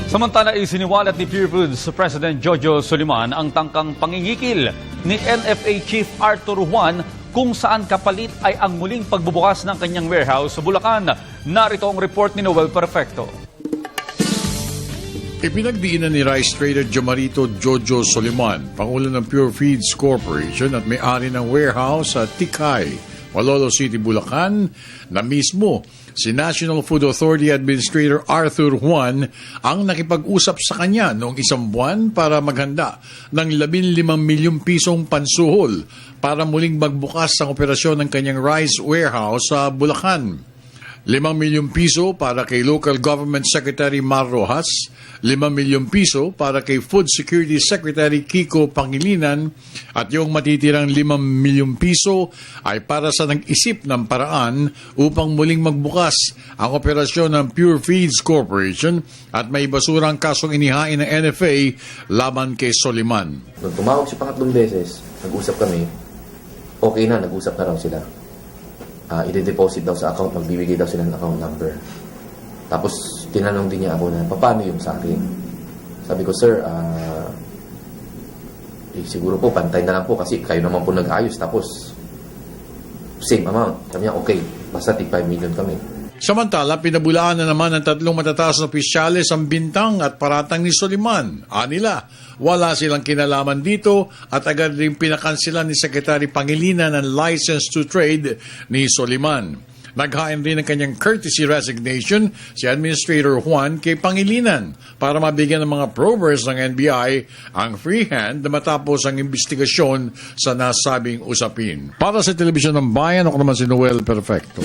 Samantala, isiniwalat ni Pure Foods President Jojo Soliman ang tangkang pangingikil ni NFA Chief Arthur Juan kung saan kapalit ay ang muling pagbubukas ng kanyang warehouse sa Bulacan. Narito ang report ni Noel Perfecto. Ipinagdiinan ni Rice Trader Jomarito Jojo Soliman, Pangulo ng Pure Feeds Corporation at may-ari ng warehouse sa Tikay, Malolo City, Bulacan, na mismo si National Food Authority Administrator Arthur Juan ang nakipag-usap sa kanya noong isang buwan para maghanda ng 15 milyong pisong pansuhol para muling magbukas ang operasyon ng kanyang rice warehouse sa Bulacan. 5 milyong piso para kay Local Government Secretary Mar Rojas, 5 milyong piso para kay Food Security Secretary Kiko Pangilinan at yung matitirang 5 milyong piso ay para sa nag-isip ng paraan upang muling magbukas ang operasyon ng Pure Feeds Corporation at may basurang kasong inihain ng NFA laban kay Soliman. Nung tumawag siya pangatlong beses, nag-usap kami, okay na, nag-usap na raw sila. I-deposit daw sa account, magbibigay daw sila ng account number. Tapos, tinanong din niya ako na, paano yung sa akin? Sabi ko, sir, siguro po, pantay na lang po kasi kayo naman po nag-ayos. Tapos, same amount. Sabi niya, okay, basta 5 million kami. Samantala, pinabulaan na naman ng 3 matataas na opisyales ang bintang at paratang ni Soliman. Anila, wala silang kinalaman dito at agad rin pinakansilan ni Secretary Pangilinan ng license to trade ni Soliman. Naghain rin ng kanyang courtesy resignation si Administrator Juan kay Pangilinan para mabigyan ng mga probers ng NBI ang free hand na matapos ang investigasyon sa nasabing usapin. Para sa Telebisyon ng Bayan, ako naman si Noel Perfecto.